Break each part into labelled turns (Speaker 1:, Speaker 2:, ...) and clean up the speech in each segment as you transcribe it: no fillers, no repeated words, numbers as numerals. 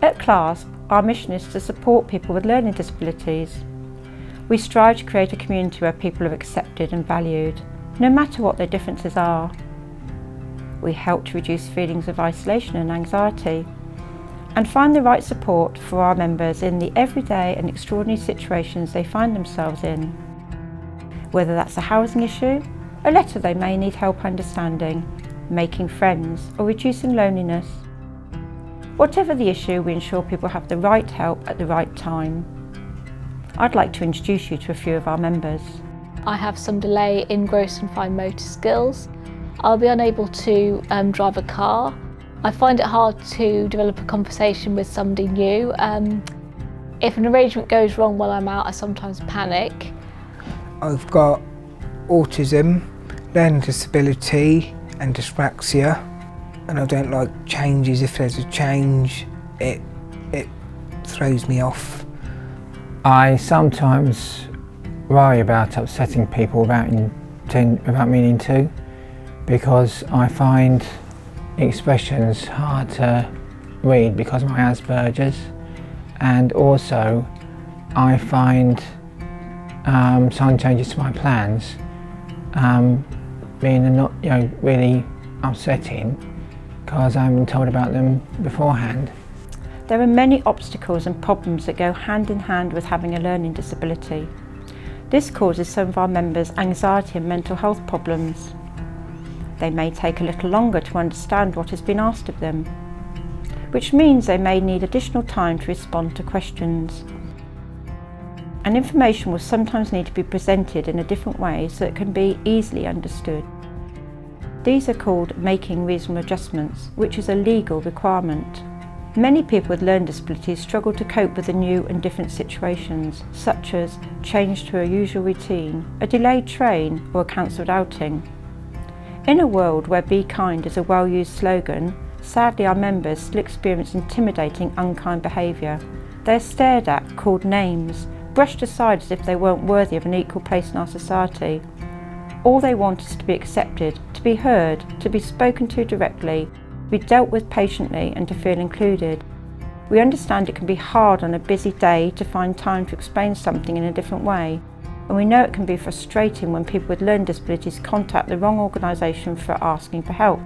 Speaker 1: At CLASP, our mission is to support people with learning disabilities. We strive to create a community where people are accepted and valued, no matter what their differences are. We help to reduce feelings of isolation and anxiety, and find the right support for our members in the everyday and extraordinary situations they find themselves in. Whether that's a housing issue, a letter they may need help understanding, making friends, or reducing loneliness. Whatever the issue, we ensure people have the right help at the right time. I'd like to introduce you to a few of our members.
Speaker 2: I have some delay in gross and fine motor skills. I'll be unable to drive a car. I find it hard to develop a conversation with somebody new. If an arrangement goes wrong while I'm out, I sometimes panic.
Speaker 3: I've got autism, learning disability and dyspraxia, and I don't like changes. If there's a change, it throws me off.
Speaker 4: I sometimes worry about upsetting people without meaning to, because I find expressions hard to read because of my Asperger's, and also I find some changes to my plans being not really upsetting because I haven't told about them beforehand.
Speaker 1: There are many obstacles and problems that go hand in hand with having a learning disability. This causes some of our members anxiety and mental health problems. They may take a little longer to understand what has been asked of them, which means they may need additional time to respond to questions. And information will sometimes need to be presented in a different way so it can be easily understood. These are called making reasonable adjustments, which is a legal requirement. Many people with learning disabilities struggle to cope with the new and different situations, such as change to a usual routine, a delayed train, or a cancelled outing. In a world where "Be kind" is a well-used slogan, sadly our members still experience intimidating, unkind behaviour. They're stared at, called names, brushed aside as if they weren't worthy of an equal place in our society. All they want is to be accepted, to be heard, to be spoken to directly, to be dealt with patiently, and to feel included. We understand it can be hard on a busy day to find time to explain something in a different way, and we know it can be frustrating when people with learning disabilities contact the wrong organisation for asking for help.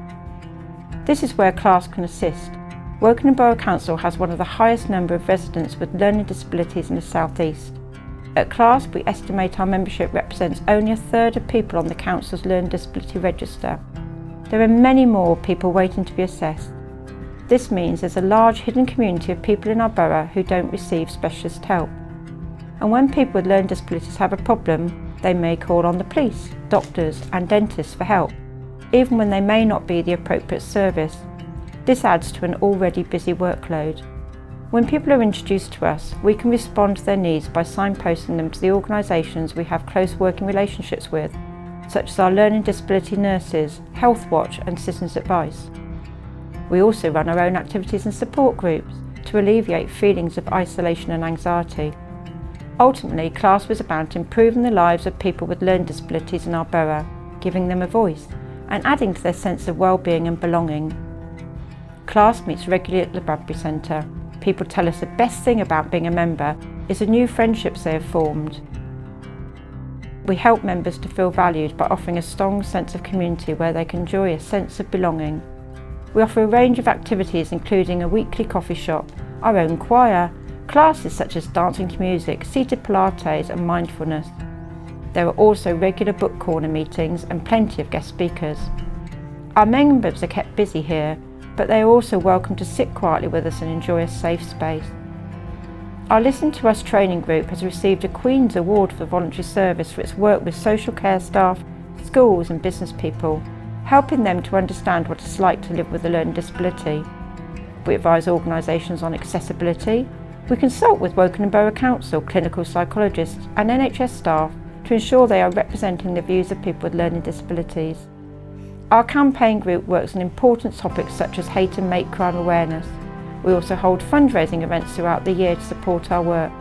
Speaker 1: This is where CLASP can assist. Wokingham Borough Council has one of the highest number of residents with learning disabilities in the South East. At CLASP, we estimate our membership represents only a third of people on the Council's Learning Disability Register. There are many more people waiting to be assessed. This means there's a large hidden community of people in our borough who don't receive specialist help. And when people with learning disabilities have a problem, they may call on the police, doctors and dentists for help, even when they may not be the appropriate service. This adds to an already busy workload. When people are introduced to us, we can respond to their needs by signposting them to the organisations we have close working relationships with, such as our learning disability nurses, Health Watch and Citizens Advice. We also run our own activities and support groups to alleviate feelings of isolation and anxiety. Ultimately, CLASP is about improving the lives of people with learning disabilities in our borough, giving them a voice and adding to their sense of well-being and belonging. CLASP meets regularly at the Bradbury Centre. People tell us the best thing about being a member is the new friendships they have formed. We help members to feel valued by offering a strong sense of community where they can enjoy a sense of belonging. We offer a range of activities including a weekly coffee shop, our own choir, classes such as dancing to music, seated Pilates and mindfulness. There are also regular book corner meetings and plenty of guest speakers. Our members are kept busy here, but they are also welcome to sit quietly with us and enjoy a safe space. Our Listen to Us training group has received a Queen's Award for voluntary service for its work with social care staff, schools and business people, helping them to understand what it's like to live with a learning disability. We advise organisations on accessibility. We consult with Wokingham Borough Council, clinical psychologists and NHS staff to ensure they are representing the views of people with learning disabilities. Our campaign group works on important topics such as hate and hate crime awareness. We also hold fundraising events throughout the year to support our work.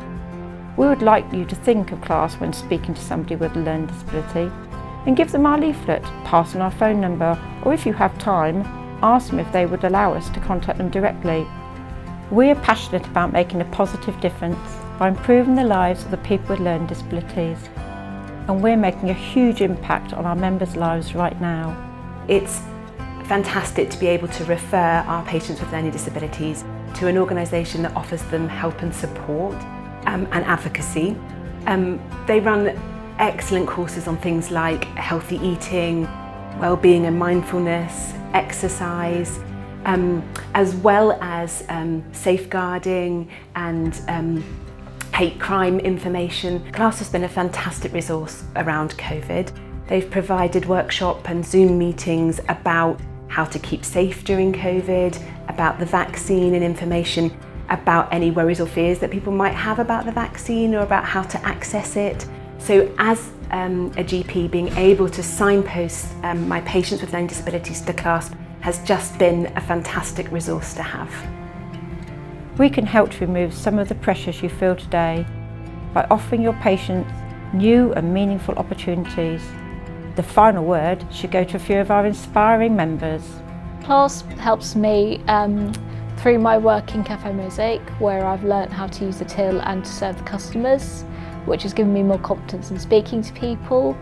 Speaker 1: We would like you to think of CLASP when speaking to somebody with a learning disability and give them our leaflet, pass on our phone number, or if you have time, ask them if they would allow us to contact them directly. We are passionate about making a positive difference by improving the lives of the people with learning disabilities. And we're making a huge impact on our members' lives right now.
Speaker 5: It's fantastic to be able to refer our patients with learning disabilities to an organisation that offers them help and support and advocacy. They run excellent courses on things like healthy eating, well-being and mindfulness, exercise, as well as safeguarding and hate crime information. CLASP has been a fantastic resource around COVID. They've provided workshop and Zoom meetings about how to keep safe during COVID, about the vaccine and information about any worries or fears that people might have about the vaccine or about how to access it. So as a GP, being able to signpost my patients with learning disabilities to CLASP has just been a fantastic resource to have.
Speaker 1: We can help to remove some of the pressures you feel today by offering your patients new and meaningful opportunities. The final word should go to a few of our inspiring members.
Speaker 2: CLASP helps me through my work in Cafe Mosaic, where I've learnt how to use the till and to serve the customers, which has given me more confidence in speaking to people.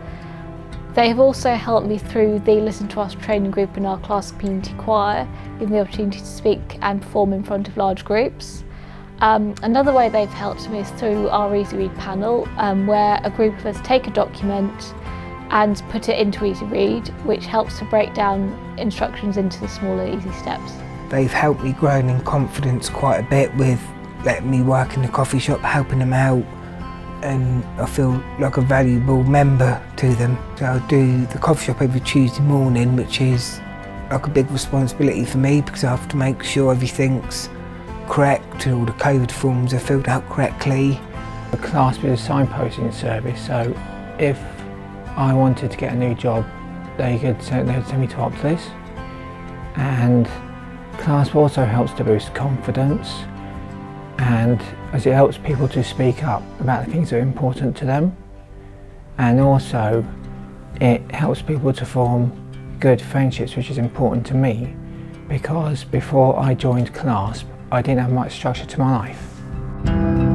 Speaker 2: They have also helped me through the Listen to Us training group in our CLASP community choir, giving me the opportunity to speak and perform in front of large groups. Another way they've helped me is through our Easy Read panel, where a group of us take a document and put it into Easy Read, which helps to break down instructions into the smaller, easy steps.
Speaker 3: They've helped me grow in confidence quite a bit with letting me work in the coffee shop, helping them out, and I feel like a valuable member to them. So I do the coffee shop every Tuesday morning, which is like a big responsibility for me because I have to make sure everything's correct, all the COVID forms are filled out correctly.
Speaker 4: The CLASP is a signposting service, so if I wanted to get a new job, they would send me to Optus. And CLASP also helps to boost confidence, and as it helps people to speak up about the things that are important to them, and also it helps people to form good friendships, which is important to me because before I joined CLASP I didn't have much structure to my life.